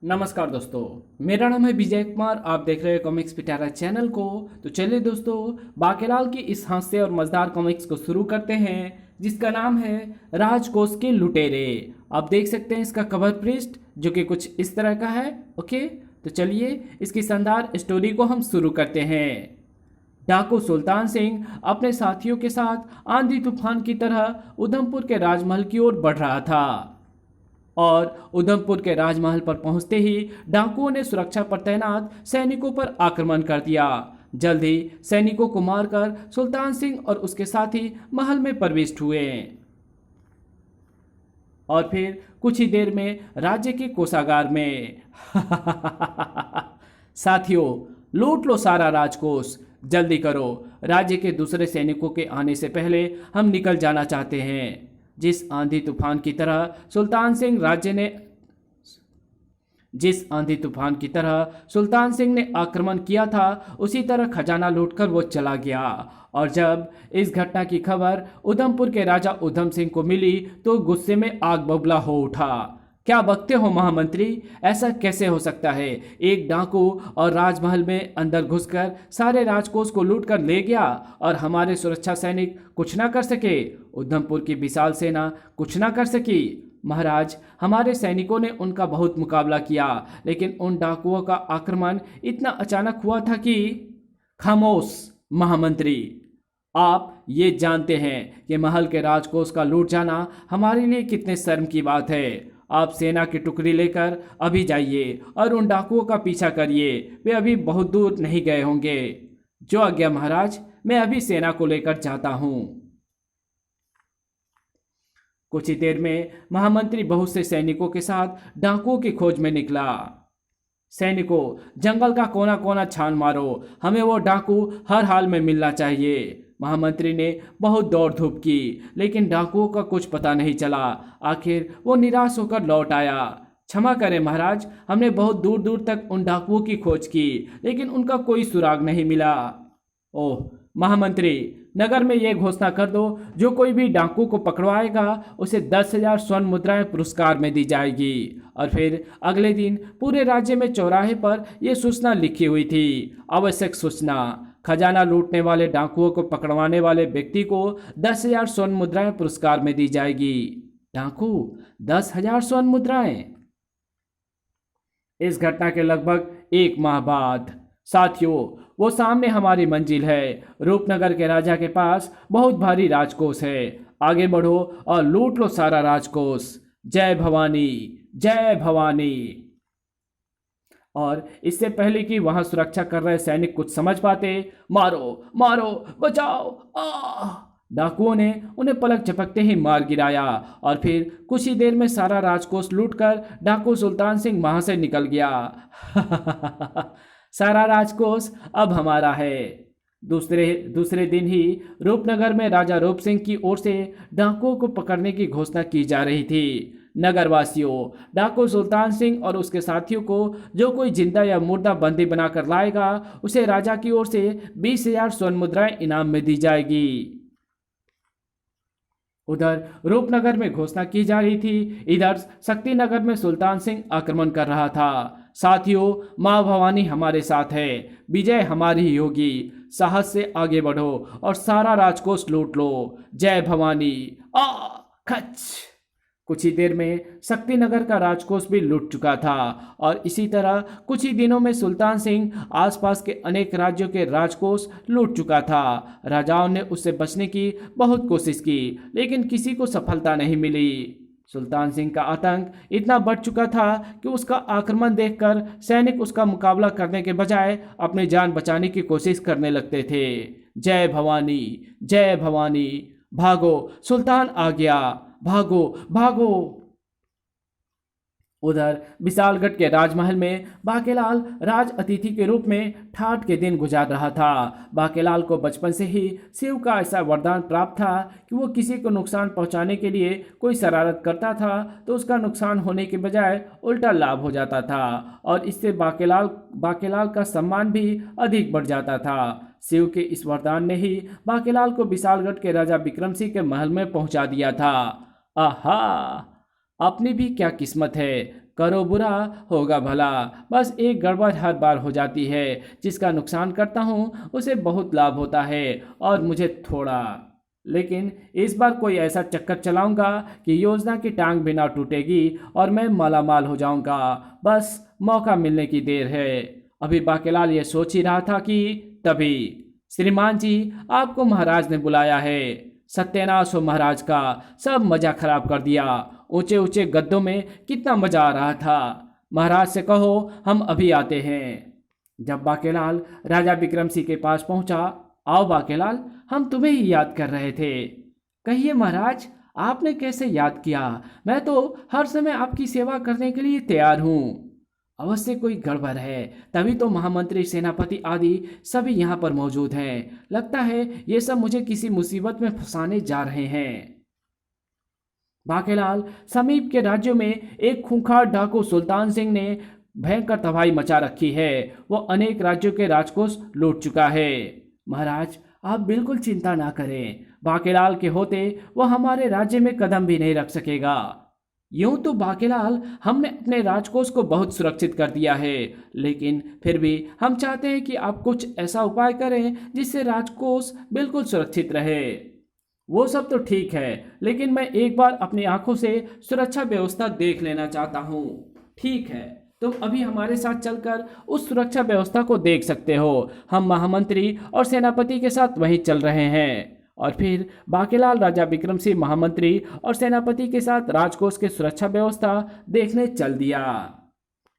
नमस्कार दोस्तों, मेरा नाम है विजय कुमार। आप देख रहे हैं कॉमिक्स पिटारा चैनल को। तो चलिए दोस्तों, बाकेलाल की इस हास्य और मजेदार कॉमिक्स को शुरू करते हैं, जिसका नाम है राजकोष के लुटेरे। आप देख सकते हैं इसका कवर पृष्ठ, जो कि कुछ इस तरह का है। ओके, तो चलिए इसकी शानदार स्टोरी को हम शुरू करते हैं। डाकू सुल्तान सिंह अपने साथियों के साथ आंधी तूफान की तरह उधमपुर के राजमहल की ओर बढ़ रहा था और उधमपुर के राजमहल पर पहुंचते ही डाकुओं ने सुरक्षा पर तैनात सैनिकों पर आक्रमण कर दिया। जल्द ही सैनिकों को मारकर सुल्तान सिंह और उसके साथी महल में प्रविष्ट हुए और फिर कुछ ही देर में राज्य के कोषागार में साथियों, लूट लो सारा राजकोष, जल्दी करो। राज्य के दूसरे सैनिकों के आने से पहले हम निकल जाना चाहते हैं। जिस आंधी तूफान की तरह सुल्तान सिंह ने आक्रमण किया था, उसी तरह खजाना लूटकर वो चला गया। और जब इस घटना की खबर उधमपुर के राजा उधम सिंह को मिली तो गुस्से में आग बबूला हो उठा। क्या बकते हो महामंत्री, ऐसा कैसे हो सकता है? एक डाकू और राजमहल में अंदर घुसकर सारे राजकोष को लूट कर ले गया और हमारे सुरक्षा सैनिक कुछ ना कर सके। उधमपुर की विशाल सेना कुछ ना कर सकी। महाराज, हमारे सैनिकों ने उनका बहुत मुकाबला किया, लेकिन उन डाकुओं का आक्रमण इतना अचानक हुआ था कि। खामोश महामंत्री, आप ये जानते हैं कि महल के राजकोष का लूट जाना हमारे लिए कितने शर्म की बात है। आप सेना की टुकड़ी लेकर अभी जाइए और उन डाकुओं का पीछा करिए। वे अभी बहुत दूर नहीं गए होंगे। जो आज्ञा महाराज, मैं अभी सेना को लेकर जाता हूं। कुछ ही देर में महामंत्री बहुत से सैनिकों के साथ डाकुओं की खोज में निकला। सैनिकों, जंगल का कोना कोना छान मारो, हमें वो डाकू हर हाल में मिलना चाहिए। महामंत्री ने बहुत दौड़ धूप की, लेकिन डाकुओं का कुछ पता नहीं चला। आखिर वो निराश होकर लौट आया। क्षमा करें महाराज, हमने बहुत दूर दूर तक उन डाकुओं की खोज की, लेकिन उनका कोई सुराग नहीं मिला। ओह महामंत्री, नगर में ये घोषणा कर दो, जो कोई भी डाकू को पकड़वाएगा उसे 10,000 स्वर्ण मुद्राएं पुरस्कार में दी जाएगी। और फिर अगले दिन पूरे राज्य में चौराहे पर यह सूचना लिखी हुई थी। आवश्यक सूचना, खजाना लूटने वाले डाकुओं को पकड़वाने वाले व्यक्ति को 10,000 स्वर्ण मुद्राएं पुरस्कार में दी जाएगी। डाकू 10,000 स्वर्ण मुद्राएं। इस घटना के लगभग एक माह बाद, साथियों, वो सामने हमारी मंजिल है। रूपनगर के राजा के पास बहुत भारी राजकोष है। आगे बढ़ो और लूट लो सारा राजकोष। जय भवानी, जय भवानी। और इससे पहले कि वहां सुरक्षा कर रहे सैनिक कुछ समझ पाते, मारो मारो, बचाओ, डाकुओं ने उन्हें पलक झपकते ही मार गिराया और फिर कुछ ही देर में सारा राजकोष लूटकर डाकू सुल्तान सिंह वहां से निकल गया। सारा राजकोष अब हमारा है। दूसरे दिन ही रूपनगर में राजा रूप सिंह की ओर से डाकुओं को पकड़ने की घोषणा की जा रही थी। नगरवासियों, डाकू सुल्तान सिंह और उसके साथियों को जो कोई जिंदा या मुर्दा बंदी बनाकर लाएगा, उसे राजा की ओर से 20,000 स्वर्ण मुद्राएं इनाम में दी जाएगी। उधर रूपनगर में घोषणा की जा रही थी, इधर शक्तिनगर में सुल्तान सिंह आक्रमण कर रहा था। साथियों, माँ भवानी हमारे साथ है, विजय हमारी ही होगी। साहस से आगे बढ़ो और सारा राजकोष लूट लो। जय भवानी। आ खच। कुछ ही देर में शक्तिनगर का राजकोष भी लूट चुका था और इसी तरह कुछ ही दिनों में सुल्तान सिंह आसपास के अनेक राज्यों के राजकोष लूट चुका था। राजाओं ने उससे बचने की बहुत कोशिश की, लेकिन किसी को सफलता नहीं मिली। सुल्तान सिंह का आतंक इतना बढ़ चुका था कि उसका आक्रमण देखकर सैनिक उसका मुकाबला करने के बजाय अपनी जान बचाने की कोशिश करने लगते थे। जय भवानी, जय भवानी। भागो, सुल्तान आ गया, भागो भागो। उधर विशालगढ़ के राजमहल में बाकेलाल राज अतिथि के रूप में ठाठ के दिन गुजार रहा था। बाकेलाल को बचपन से ही शिव का ऐसा वरदान प्राप्त था कि वो किसी को नुकसान पहुंचाने के लिए कोई शरारत करता था तो उसका नुकसान होने के बजाय उल्टा लाभ हो जाता था और इससे बाकेलाल का सम्मान भी अधिक बढ़ जाता था। शिव के इस वरदान ने ही बाकेलाल को विशालगढ़ के राजा विक्रम सिंह के महल में पहुंचा दिया था। आहा, अपनी भी क्या किस्मत है, करो बुरा होगा भला। बस एक गड़बड़ हर बार हो जाती है, जिसका नुकसान करता हूँ उसे बहुत लाभ होता है और मुझे थोड़ा। लेकिन इस बार कोई ऐसा चक्कर चलाऊंगा कि योजना की टांग भी ना टूटेगी और मैं मालामाल हो जाऊंगा। बस मौका मिलने की देर है। अभी बाकेलाल ये सोच ही रहा था कि तभी, श्रीमान जी, आपको महाराज ने बुलाया है। सत्यानाश हो महाराज का, सब मजा खराब कर दिया। ऊंचे ऊंचे गद्दों में कितना मजा आ रहा था। महाराज से कहो हम अभी आते हैं। जब बाकेलाल राजा विक्रम सिंह के पास पहुंचा, आओ बाकेलाल, हम तुम्हें ही याद कर रहे थे। कहिए महाराज, आपने कैसे याद किया? मैं तो हर समय आपकी सेवा करने के लिए तैयार हूँ। अवश्य कोई गड़बड़ है, तभी तो महामंत्री, सेनापति आदि सभी यहाँ पर मौजूद हैं। लगता है ये सब मुझे किसी मुसीबत में फंसाने जा रहे हैं। बाकेलाल, समीप के राज्यों में एक खूंखार डाकू सुल्तान सिंह ने भयंकर तबाही मचा रखी है। वो अनेक राज्यों के राजकोष लूट चुका है। महाराज, आप बिल्कुल चिंता ना करें। बाकेलाल के होते वो हमारे राज्य में कदम भी नहीं रख सकेगा। यूं तो बाकेलाल, हमने अपने राजकोष को बहुत सुरक्षित कर दिया है, लेकिन फिर भी हम चाहते हैं कि आप कुछ ऐसा उपाय करें जिससे राजकोष बिल्कुल सुरक्षित रहे। वो सब तो ठीक है, लेकिन मैं एक बार अपनी आंखों से सुरक्षा व्यवस्था देख लेना चाहता हूँ। ठीक है, तुम अभी हमारे साथ चलकर उस सुरक्षा व्यवस्था को देख सकते हो। हम महामंत्री और सेनापति के साथ वहीं चल रहे हैं। और फिर बाकेलाल राजा विक्रम सिंह महामंत्री और सेनापति के साथ राजकोष के सुरक्षा व्यवस्था देखने चल दिया।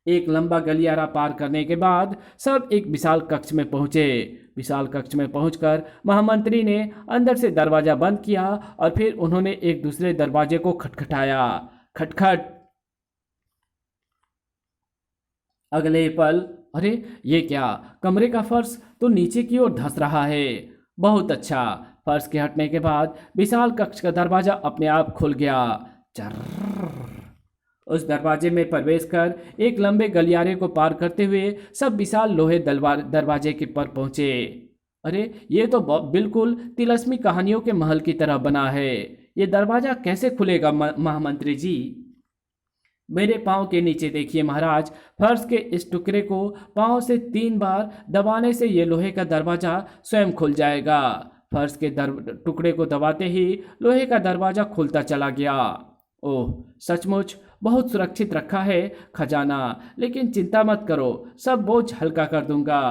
एक लंबा गलियारा पार करने के बाद सब एक विशाल कक्ष में पहुंचे। विशाल कक्ष में पहुंचकर महामंत्री ने अंदर से दरवाजा बंद किया और फिर उन्होंने एक दूसरे दरवाजे को खटखटाया। खटखट। अगले पल, अरे ये क्या? कमरे का फर्श तो नीचे की ओर धंस रहा है। बहुत अच्छा। फर्श के हटने के बाद विशाल कक्ष का दरवाजा अपने आप खुल गया। चर्र। उस दरवाजे में प्रवेश कर एक लंबे गलियारे को पार करते हुए सब विशाल लोहे दरवाजे के पर पहुंचे। अरे ये तो बिल्कुल तिलस्मी कहानियों के महल की तरह बना है। ये दरवाजा कैसे खुलेगा महामंत्री जी? मेरे पाँव के नीचे देखिए महाराज। फर्श के इस टुकड़े को पाँव से 3 बार दबाने से ये लोहे का दरवाजा स्वयं खुल जाएगा। फर्श के टुकड़े को दबाते ही लोहे का दरवाजा खुलता चला गया। ओह, सचमुच बहुत सुरक्षित रखा है खजाना। लेकिन चिंता मत करो, सब बोझ हल्का कर दूंगा।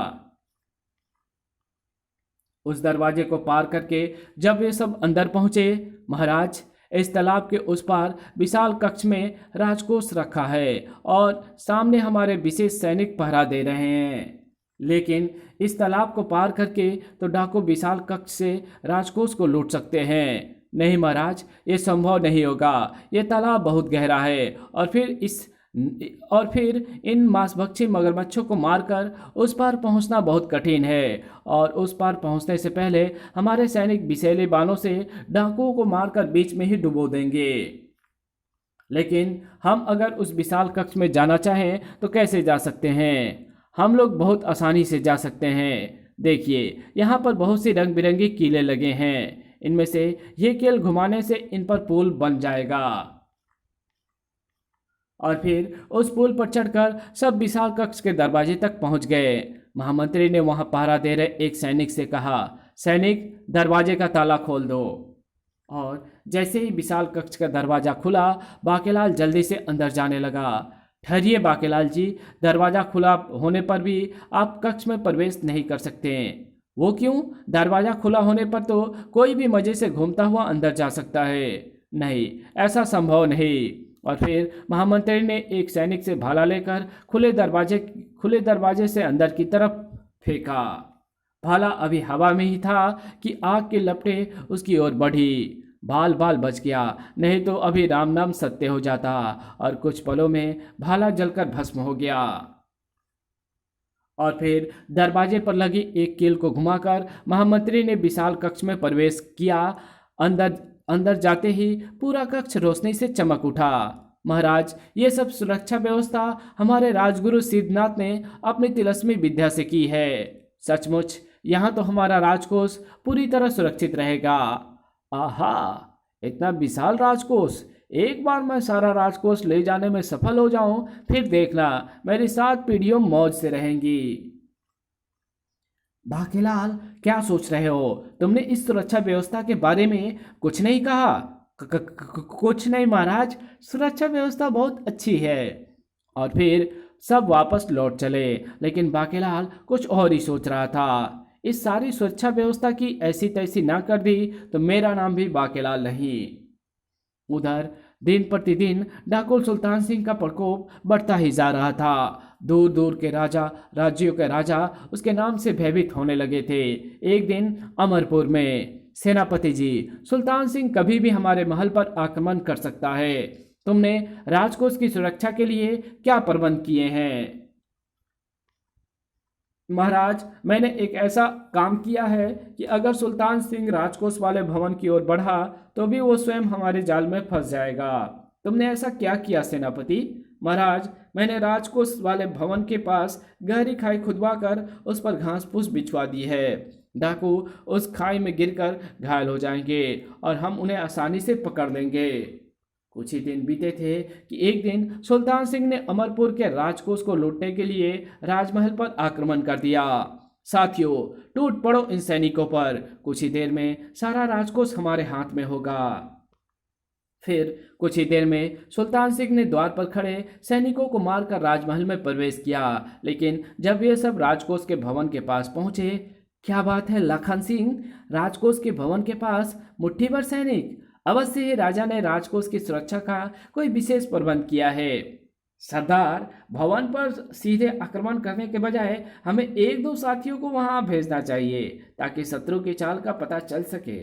उस दरवाजे को पार करके जब वे सब अंदर पहुंचे, महाराज, इस तालाब के उस पार विशाल कक्ष में राजकोष रखा है और सामने हमारे विशेष सैनिक पहरा दे रहे हैं। लेकिन इस तालाब को पार करके तो डाकू विशाल कक्ष से राजकोष को लूट सकते हैं। नहीं महाराज, ये संभव नहीं होगा। ये तालाब बहुत गहरा है और फिर इन मांसभक्षी मगरमच्छों को मारकर उस पार पहुंचना बहुत कठिन है। और उस पार पहुंचने से पहले हमारे सैनिक विषैले बाणों से डाकुओं को मारकर बीच में ही डुबो देंगे। लेकिन हम अगर उस विशाल कक्ष में जाना चाहें तो कैसे जा सकते हैं? हम लोग बहुत आसानी से जा सकते हैं। देखिए, यहाँ पर बहुत सी रंग बिरंगी कीलें लगे हैं। इनमें से ये कील घुमाने से इन पर पुल बन जाएगा और फिर उस पुल पर चढ़कर सब विशाल कक्ष के दरवाजे तक पहुंच गए। महामंत्री ने वहां पहरा दे रहे एक सैनिक से कहा, सैनिक, दरवाजे का ताला खोल दो। और जैसे ही विशाल कक्ष का दरवाजा खुला, बाकेलाल जल्दी से अंदर जाने लगा। ठहरिए बाकेलाल जी, दरवाजा खुला होने पर भी आप कक्ष में प्रवेश नहीं कर सकते। वो क्यों? दरवाजा खुला होने पर तो कोई भी मजे से घूमता हुआ अंदर जा सकता है। नहीं, ऐसा संभव नहीं। और फिर महामंत्री ने एक सैनिक से भाला लेकर खुले दरवाजे से अंदर की तरफ फेंका। भाला अभी हवा में ही था कि आग की लपटें उसकी ओर बढ़ी। बाल बच गया, नहीं तो अभी राम नाम सत्य हो जाता और कुछ पलों में भाला जलकर भस्म हो गया। और फिर दरवाजे पर लगी एक कील को घुमाकर महामंत्री ने विशाल कक्ष में प्रवेश किया। अंदर जाते ही पूरा कक्ष रोशनी से चमक उठा। महाराज, ये सब सुरक्षा व्यवस्था हमारे राजगुरु सिद्धनाथ ने अपनी तिलस्मी विद्या से की है। सचमुच यहाँ तो हमारा राजकोष पूरी तरह सुरक्षित रहेगा। आहा, इतना विशाल राजकोष, एक बार मैं सारा राजकोष ले जाने में सफल हो जाऊं, फिर देखना मेरी 7 पीढ़ियों मौज से रहेंगी। बाकीलाल, क्या सोच रहे हो? तुमने इस सुरक्षा व्यवस्था के बारे में कुछ नहीं कहा? कुछ नहीं महाराज, सुरक्षा व्यवस्था बहुत अच्छी है। और फिर सब वापस लौट चले, लेकिन बाकीलाल कुछ और ही सोच रहा था। इस सारी सुरक्षा व्यवस्था की ऐसी तैसी ना कर दी तो मेरा नाम भी बाकीलाल नहीं। उधर दिन प्रतिदिन डाकुल सुल्तान सिंह का प्रकोप बढ़ता ही जा रहा था। दूर दूर के राजा, राज्यों के राजा उसके नाम से भयभीत होने लगे थे। एक दिन अमरपुर में, सेनापति जी, सुल्तान सिंह कभी भी हमारे महल पर आक्रमण कर सकता है। तुमने राजकोष की सुरक्षा के लिए क्या प्रबंध किए हैं? महाराज, मैंने एक ऐसा काम किया है कि अगर सुल्तान सिंह राजकोष वाले भवन की ओर बढ़ा तो भी वो स्वयं हमारे जाल में फंस जाएगा। तुमने ऐसा क्या किया सेनापति? महाराज, मैंने राजकोष वाले भवन के पास गहरी खाई खुदवा कर उस पर घास फूस बिछवा दी है। डाकू उस खाई में गिरकर घायल हो जाएंगे और हम उन्हें आसानी से पकड़ लेंगे। कुछ ही दिन बीते थे कि एक दिन सुल्तान सिंह ने अमरपुर के राजकोष को लूटने के लिए राजमहल पर आक्रमण कर दिया। साथियों, टूट पड़ो इन सैनिकों पर, कुछ ही देर में सारा राजकोष हमारे हाथ में होगा। फिर कुछ ही देर में सुल्तान सिंह ने द्वार पर खड़े सैनिकों को मारकर राजमहल में प्रवेश किया। लेकिन जब ये सब राजकोष के भवन के पास पहुंचे, क्या बात है लाखन सिंह, राजकोष के भवन के पास मुट्ठी भर सैनिक? अवश्य ही राजा ने राजकोष की सुरक्षा का कोई विशेष प्रबंध किया है। सरदार, भवन पर सीधे आक्रमण करने के बजाय हमें एक दो साथियों को वहां भेजना चाहिए ताकि शत्रु की चाल का पता चल सके।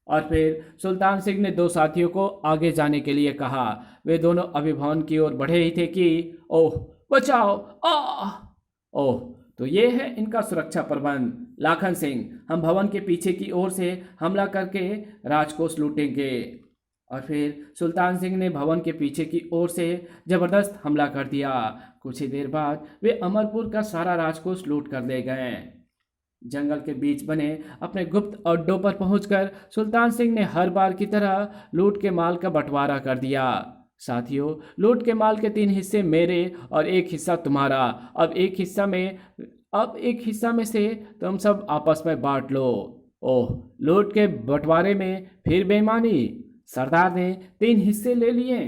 और फिर सुल्तान सिंह ने 2 साथियों को आगे जाने के लिए कहा। वे दोनों अभी भवन की ओर बढ़े ही थे कि ओह बचाओ, ओह, तो ये है इनका सुरक्षा प्रबंध। लाखन सिंह, हम भवन के पीछे की ओर से हमला करके राजकोष लूटेंगे। और फिर सुल्तान सिंह ने भवन के पीछे की ओर से जबरदस्त हमला कर दिया। कुछ ही देर बाद वे अमरपुर का सारा राजकोष लूट कर ले गए। जंगल के बीच बने अपने गुप्त अड्डों पर पहुंचकर सुल्तान सिंह ने हर बार की तरह लूट के माल का बंटवारा कर दिया। साथियों, लूट के माल के 3 हिस्से मेरे और 1 हिस्सा तुम्हारा। अब एक हिस्सा में से तुम सब आपस में बांट लो। ओह, लूट के बंटवारे में फिर बेईमानी। सरदार ने 3 हिस्से ले लिए।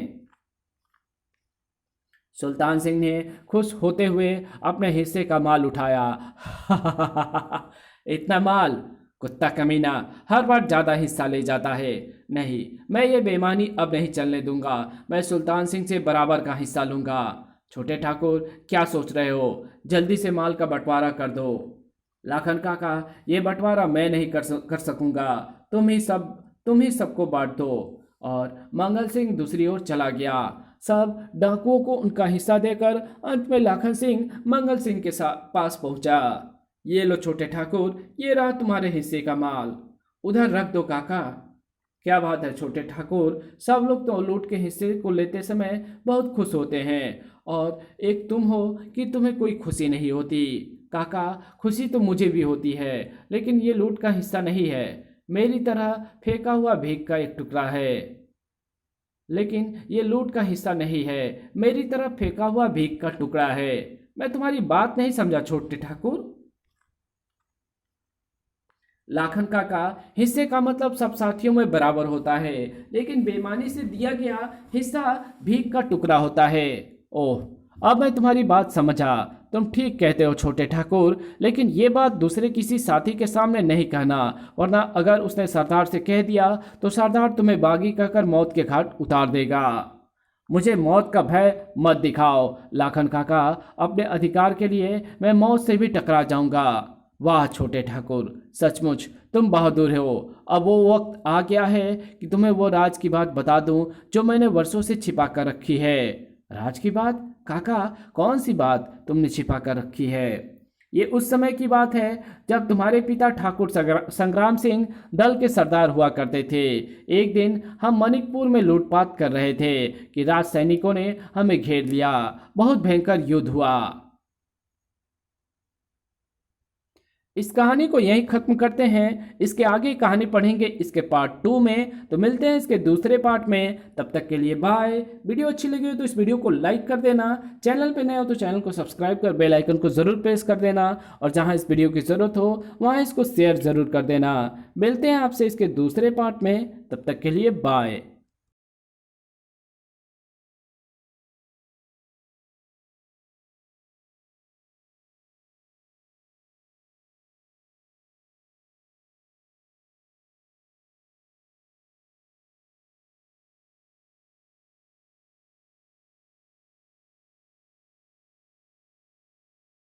सुल्तान सिंह ने खुश होते हुए अपने हिस्से का माल उठाया। इतना माल, कुत्ता कमीना, हर बार ज्यादा हिस्सा ले जाता है। नहीं, मैं ये बेईमानी अब नहीं चलने दूंगा। मैं सुल्तान सिंह से बराबर का हिस्सा लूंगा। छोटे ठाकुर, क्या सोच रहे हो? जल्दी से माल का बंटवारा कर दो। लाखन काका, ये बंटवारा मैं नहीं कर सकूंगा। तुम ही सबको बांट दो। और मंगल सिंह दूसरी ओर चला गया। सब डाकुओं को उनका हिस्सा देकर अंत में लाखन सिंह मंगल सिंह के पास पहुंचा। ये लो छोटे ठाकुर, ये रहा तुम्हारे हिस्से का माल, उधर रख दो काका। क्या बात है छोटे ठाकुर, सब लोग तो लूट के हिस्से को लेते समय बहुत खुश होते हैं और एक तुम हो कि तुम्हें कोई खुशी नहीं होती। काका, खुशी तो मुझे भी होती है, लेकिन ये लूट का हिस्सा नहीं है, मेरी तरह फेंका हुआ भीख का एक टुकड़ा है। लेकिन ये लूट का हिस्सा नहीं है, मेरी तरफ फेंका हुआ भीख का टुकड़ा है। मैं तुम्हारी बात नहीं समझा छोटे ठाकुर। लाखन काका, हिस्से का मतलब सब साथियों में बराबर होता है, लेकिन बेईमानी से दिया गया हिस्सा भीख का टुकड़ा होता है। ओह, अब मैं तुम्हारी बात समझा। तुम ठीक कहते हो छोटे ठाकुर, लेकिन ये बात दूसरे किसी साथी के सामने नहीं कहना, वरना अगर उसने सरदार से कह दिया तो सरदार तुम्हें बागी कहकर मौत के घाट उतार देगा। मुझे मौत का भय मत दिखाओ लाखन काका, अपने अधिकार के लिए मैं मौत से भी टकरा जाऊंगा। वाह छोटे ठाकुर, सचमुच तुम बहादुर हो। अब वो वक्त आ गया है कि तुम्हें वो राज की बात बता दूं जो मैंने वर्षों से छिपा कर रखी है। राज की बात? काका, कौन सी बात तुमने छिपा कर रखी है? ये उस समय की बात है जब तुम्हारे पिता ठाकुर संग्राम सिंह दल के सरदार हुआ करते थे। एक दिन हम मणिकपुर में लूटपाट कर रहे थे कि राज सैनिकों ने हमें घेर लिया। बहुत भयंकर युद्ध हुआ। इस कहानी को यहीं ख़त्म करते हैं। इसके आगे कहानी पढ़ेंगे इसके पार्ट 2 में। तो मिलते हैं इसके दूसरे पार्ट में, तब तक के लिए बाय। वीडियो अच्छी लगी हो तो इस वीडियो को लाइक कर देना, चैनल पे नए हो तो चैनल को सब्सक्राइब कर बेल आइकन को ज़रूर प्रेस कर देना, और जहाँ इस वीडियो की ज़रूरत हो वहाँ इसको शेयर ज़रूर कर देना। मिलते हैं आपसे इसके दूसरे पार्ट में, तब तक के लिए बाय।